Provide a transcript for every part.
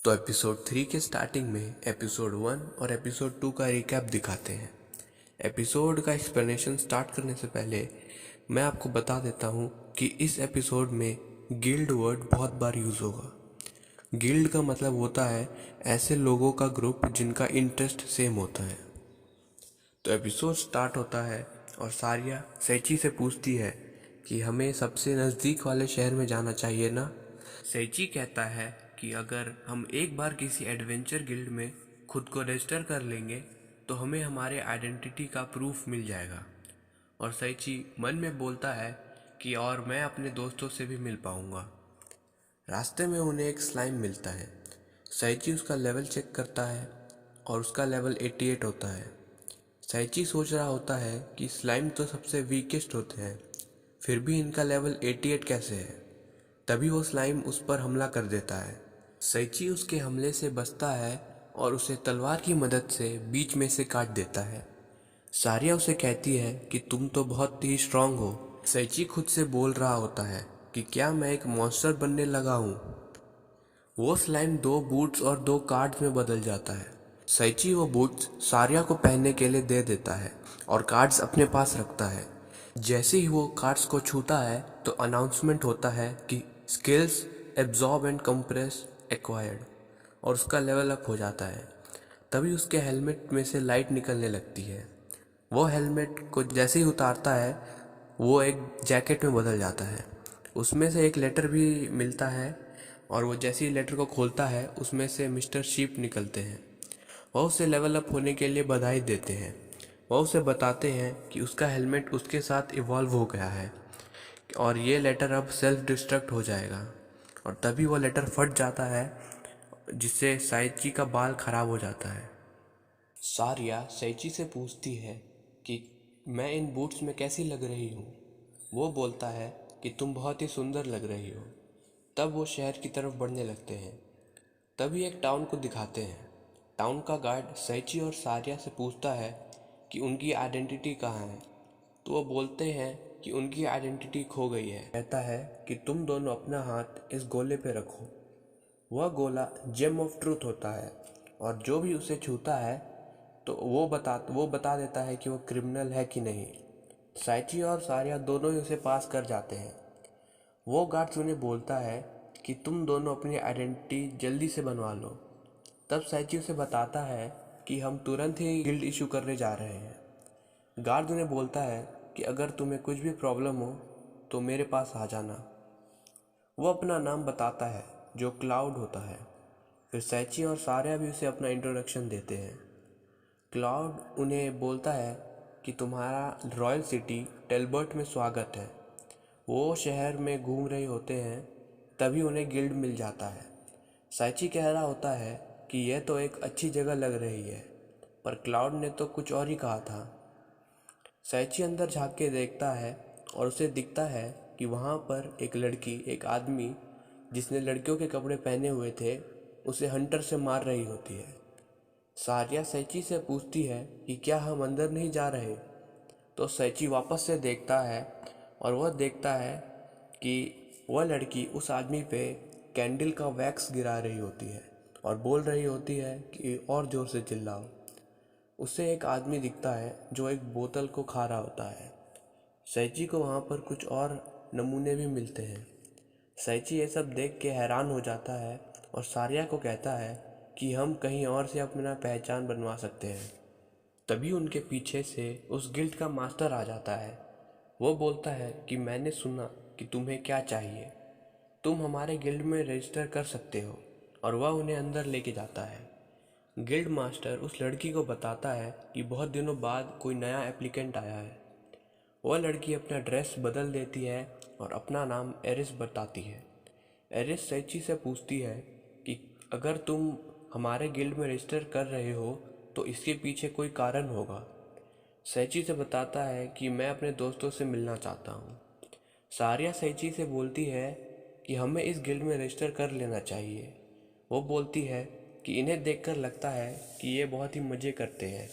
तो एपिसोड 3 के स्टार्टिंग में एपिसोड 1 और एपिसोड 2 का रिकैप दिखाते हैं। एपिसोड का एक्सप्लेनेशन स्टार्ट करने से पहले मैं आपको बता देता हूँ कि इस एपिसोड में गिल्ड वर्ड बहुत बार यूज़ होगा। गिल्ड का मतलब होता है ऐसे लोगों का ग्रुप जिनका इंटरेस्ट सेम होता है। तो एपिसोड स्टार्ट होता है और सारिया सैची से पूछती है कि हमें सबसे नज़दीक वाले शहर में जाना चाहिए ना। सैची कहता है कि अगर हम एक बार किसी एडवेंचर गिल्ड में खुद को रजिस्टर कर लेंगे तो हमें हमारे आइडेंटिटी का प्रूफ मिल जाएगा। और सैची मन में बोलता है कि और मैं अपने दोस्तों से भी मिल पाऊंगा। रास्ते में उन्हें एक स्लाइम मिलता है। सैची उसका लेवल चेक करता है और उसका लेवल 88 होता है। सैची सोच रहा होता है कि स्लाइम तो सबसे वीकेस्ट होते हैं, फिर भी इनका लेवल 88 कैसे है। तभी वो स्लाइम उस पर हमला कर देता है। सैची उसके हमले से बचता है और उसे तलवार की मदद से बीच में से काट देता है। सारिया उसे कहती है कि तुम तो बहुत ही स्ट्रांग हो। सैची खुद से बोल रहा होता है कि क्या मैं एक मॉन्स्टर बनने लगा हूँ। वो स्लाइम 2 बूट्स और 2 कार्ड्स में बदल जाता है। सैची वो बूट्स सारिया को पहनने के लिए दे देता है और कार्ड्स अपने पास रखता है। जैसे ही वो कार्ड्स को छूता है तो अनाउंसमेंट होता है कि skills absorb and compress acquired और उसका लेवल अप हो जाता है। तभी उसके हेलमेट में से लाइट निकलने लगती है। वो हेलमेट को जैसे ही उतारता है वो एक जैकेट में बदल जाता है। उसमें से एक लेटर भी मिलता है और वो जैसे ही लेटर को खोलता है उसमें से मिस्टर शीप निकलते हैं। वह उसे लेवल अप होने के लिए बधाई देते हैं। वह उसे बताते हैं कि उसका हेलमेट उसके साथ इवॉल्व हो गया है और ये लेटर अब सेल्फ डिस्ट्रक्ट हो जाएगा। और तभी वो लेटर फट जाता है जिससे सैची का बाल खराब हो जाता है। सारिया सैची से पूछती है कि मैं इन बूट्स में कैसी लग रही हूँ। वो बोलता है कि तुम बहुत ही सुंदर लग रही हो। तब वो शहर की तरफ बढ़ने लगते हैं। तभी एक टाउन को दिखाते हैं। टाउन का गार्ड सैची और सारिया से पूछता है कि उनकी आइडेंटिटी कहाँ है। तो वो बोलते हैं कि उनकी आइडेंटिटी खो गई है। कहता है कि तुम दोनों अपना हाथ इस गोले पे रखो। वह गोला जेम ऑफ ट्रूथ होता है और जो भी उसे छूता है तो वो बता देता है कि वो क्रिमिनल है कि नहीं। सैची और सारिया दोनों ही उसे पास कर जाते हैं। वो गार्ड्स उन्हें बोलता है कि तुम दोनों अपनी आइडेंटिटी जल्दी से बनवा लो। तब सैची उसे बताता है कि हम तुरंत ही गिल्ड इशू करने जा रहे हैं। गार्ड उन्हें बोलता है कि अगर तुम्हें कुछ भी प्रॉब्लम हो तो मेरे पास आ जाना। वो अपना नाम बताता है जो क्लाउड होता है। फिर सैची और सारिया भी उसे अपना इंट्रोडक्शन देते हैं। क्लाउड उन्हें बोलता है कि तुम्हारा रॉयल सिटी टेलबर्ट में स्वागत है। वो शहर में घूम रहे होते हैं तभी उन्हें गिल्ड मिल जाता है। सैची कह रहा होता है कि यह तो एक अच्छी जगह लग रही है, पर क्लाउड ने तो कुछ और ही कहा था। सैची अंदर झांक के देखता है और उसे दिखता है कि वहाँ पर एक लड़की, एक आदमी जिसने लड़कियों के कपड़े पहने हुए थे, उसे हंटर से मार रही होती है। सारिया सैची से पूछती है कि क्या हम अंदर नहीं जा रहे। तो सैची वापस से देखता है और वह देखता है कि वह लड़की उस आदमी पे कैंडल का वैक्स गिरा रही होती है और बोल रही होती है कि और ज़ोर से चिल्लाओ। उसे एक आदमी दिखता है जो एक बोतल को खा रहा होता है। सैची को वहाँ पर कुछ और नमूने भी मिलते हैं। सैची ये सब देख के हैरान हो जाता है और सारिया को कहता है कि हम कहीं और से अपना पहचान बनवा सकते हैं। तभी उनके पीछे से उस गिल्ड का मास्टर आ जाता है। वो बोलता है कि मैंने सुना कि तुम्हें क्या चाहिए, तुम हमारे गिल्ड में रजिस्टर कर सकते हो। और वह उन्हें अंदर लेके जाता है। गिल्ड मास्टर उस लड़की को बताता है कि बहुत दिनों बाद कोई नया एप्लीकेंट आया है। वह लड़की अपना ड्रेस बदल देती है और अपना नाम एरिस बताती है। एरिस सैची से पूछती है कि अगर तुम हमारे गिल्ड में रजिस्टर कर रहे हो तो इसके पीछे कोई कारण होगा। सैची से बताता है कि मैं अपने दोस्तों से मिलना चाहता हूँ। सारिया सैची से बोलती है कि हमें इस गिल्ड में रजिस्टर कर लेना चाहिए। वो बोलती है कि इन्हें देखकर लगता है कि ये बहुत ही मज़े करते हैं।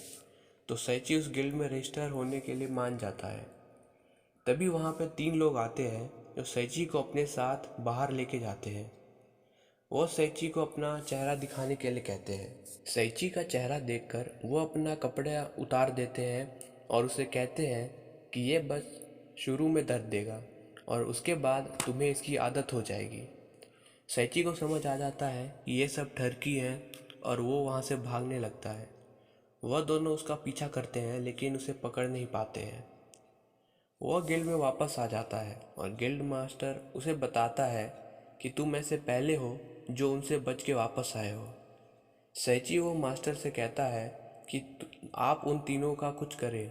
तो सैची उस गिल्ड में रजिस्टर होने के लिए मान जाता है। तभी वहाँ पर 3 लोग आते हैं जो सैची को अपने साथ बाहर लेके जाते हैं। वो सैची को अपना चेहरा दिखाने के लिए कहते हैं। सैची का चेहरा देखकर वो अपना कपड़ा उतार देते हैं और उसे कहते हैं कि ये बस शुरू में दर्द देगा और उसके बाद तुम्हें इसकी आदत हो जाएगी। सैची को समझ आ जाता है कि ये सब ठरकी है और वो वहाँ से भागने लगता है। वह दोनों उसका पीछा करते हैं लेकिन उसे पकड़ नहीं पाते हैं। वह गिल्ड में वापस आ जाता है और गिल्ड मास्टर उसे बताता है कि तुम ऐसे पहले हो जो उनसे बच के वापस आए हो। सैची वो मास्टर से कहता है कि आप उन तीनों का कुछ करें।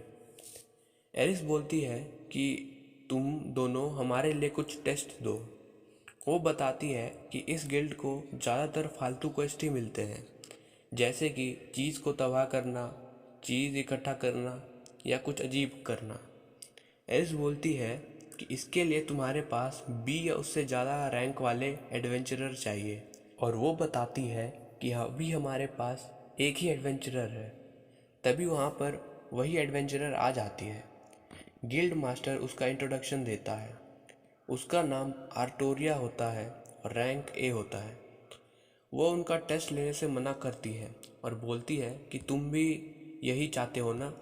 एरिस बोलती है कि तुम दोनों हमारे लिए कुछ टेस्ट दो। वो बताती है कि इस गिल्ड को ज़्यादातर फालतू क्वेस्ट ही मिलते हैं, जैसे कि चीज़ को तबाह करना, चीज़ इकट्ठा करना या कुछ अजीब करना। एरिस बोलती है कि इसके लिए तुम्हारे पास 20 या उससे ज़्यादा रैंक वाले एडवेंचरर चाहिए, और वो बताती है कि अभी हमारे पास एक ही एडवेंचरर है। तभी वहाँ पर वही एडवेंचरर आ जाती है। गिल्ड मास्टर उसका इंट्रोडक्शन देता है। उसका नाम आर्टोरिया होता है और रैंक ए होता है। वो उनका टेस्ट लेने से मना करती है और बोलती है कि तुम भी यही चाहते हो ना।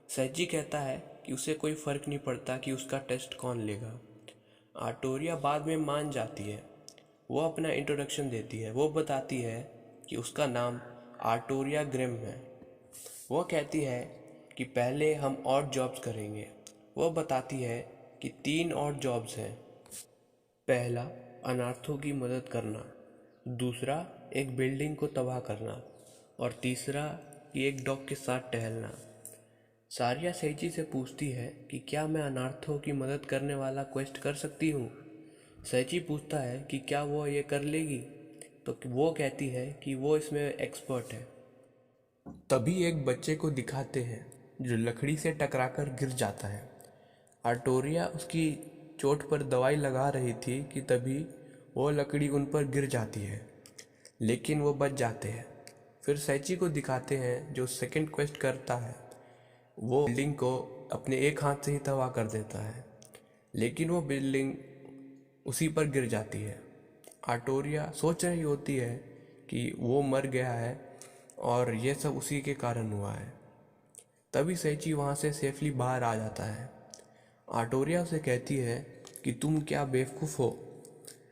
सैची कहता है कि उसे कोई फ़र्क नहीं पड़ता कि उसका टेस्ट कौन लेगा। आर्टोरिया बाद में मान जाती है। वो अपना इंट्रोडक्शन देती है। वो बताती है कि उसका नाम आर्टोरिया ग्रिम है। वो कहती है कि पहले हम और जॉब्स करेंगे। वो बताती है कि 3 और जॉब्स हैं। पहला, अनाथों की मदद करना, दूसरा एक बिल्डिंग को तबाह करना और तीसरा कि एक डॉग के साथ टहलना। सारिया सैची से पूछती है कि क्या मैं अनाथों की मदद करने वाला क्वेस्ट कर सकती हूँ। सैची पूछता है कि क्या वो ये कर लेगी, तो वो कहती है कि वो इसमें एक्सपर्ट है। तभी एक बच्चे को दिखाते हैं जो लकड़ी से टकराकर गिर जाता है। आर्टोरिया उसकी चोट पर दवाई लगा रही थी कि तभी वो लकड़ी उन पर गिर जाती है, लेकिन वो बच जाते हैं। फिर सैची को दिखाते हैं जो सेकंड क्वेस्ट करता है। वो बिल्डिंग को अपने एक हाथ से ही तबाह कर देता है, लेकिन वो बिल्डिंग उसी पर गिर जाती है। आर्टोरिया सोच रही होती है कि वो मर गया है और ये सब उसी के कारण हुआ है। तभी सैची वहाँ से सेफली बाहर आ जाता है। आर्टोरिया उसे कहती है कि तुम क्या बेवकूफ़ हो,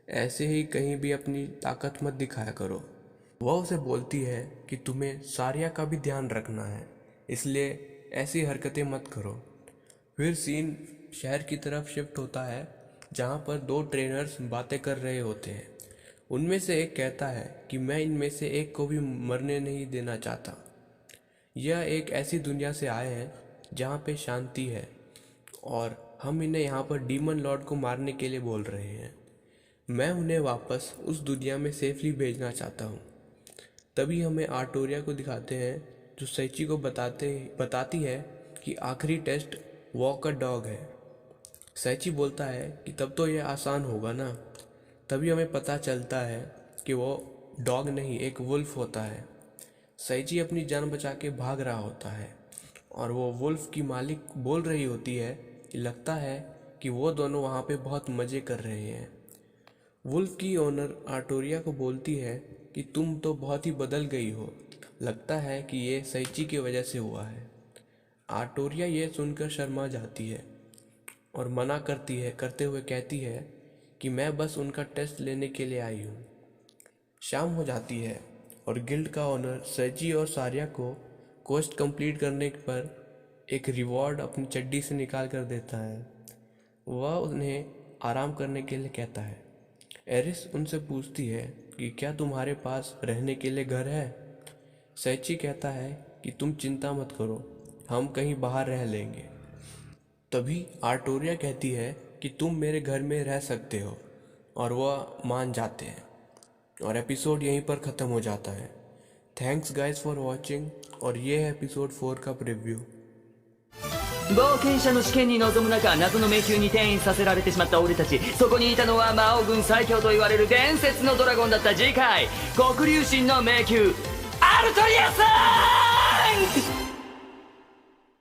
ऐसे ही कहीं भी अपनी ताकत मत दिखाया करो। वह उसे बोलती है कि तुम्हें सारिया का भी ध्यान रखना है, इसलिए ऐसी हरकतें मत करो। फिर सीन शहर की तरफ शिफ्ट होता है, जहाँ पर 2 ट्रेनर्स बातें कर रहे होते हैं। उनमें से एक कहता है कि मैं इनमें से एक को भी मरने नहीं देना चाहता। यह एक ऐसी दुनिया से आए हैं जहाँ पे शांति है और हम इन्हें यहाँ पर डीमन लॉर्ड को मारने के लिए बोल रहे हैं। मैं उन्हें वापस उस दुनिया में सेफली भेजना चाहता हूँ। तभी हमें आर्टोरिया को दिखाते हैं जो सैची को बताती है कि आखिरी टेस्ट वॉक अ डॉग है। सैची बोलता है कि तब तो यह आसान होगा ना। तभी हमें पता चलता है कि वो डॉग नहीं, एक वुल्फ होता है। सैची अपनी जान बचा के भाग रहा होता है और वो वुल्फ की मालिक बोल रही होती है कि लगता है कि वो दोनों वहाँ पे बहुत मज़े कर रहे हैं। वुल्फ की ओनर आर्टोरिया को बोलती है कि तुम तो बहुत ही बदल गई हो, लगता है कि ये सैची की वजह से हुआ है। आर्टोरिया ये सुनकर शर्मा जाती है और मना करते हुए कहती है कि मैं बस उनका टेस्ट लेने के लिए आई हूँ। शाम हो जाती है और गिल्ड का ओनर सैची और सारिया को क्वेस्ट कंप्लीट करने पर एक रिवॉर्ड अपनी चड्डी से निकाल कर देता है। वह उन्हें आराम करने के लिए कहता है। एरिस उनसे पूछती है कि क्या तुम्हारे पास रहने के लिए घर है। सैची कहता है कि तुम चिंता मत करो, हम कहीं बाहर रह लेंगे। तभी आर्टोरिया कहती है कि तुम मेरे घर में रह सकते हो, और वह मान जाते हैं और एपिसोड यहीं पर ख़त्म हो जाता है। थैंक्स गाइस फॉर वॉचिंग, और ये है एपिसोड 4 का प्रीव्यू। 冒険者の試験に臨む中、謎の迷宮に転移させられてしまった俺たち。そこにいたのは魔王軍最強と言われる伝説のドラゴンだった。次回黒竜神の迷宮アルトリアさん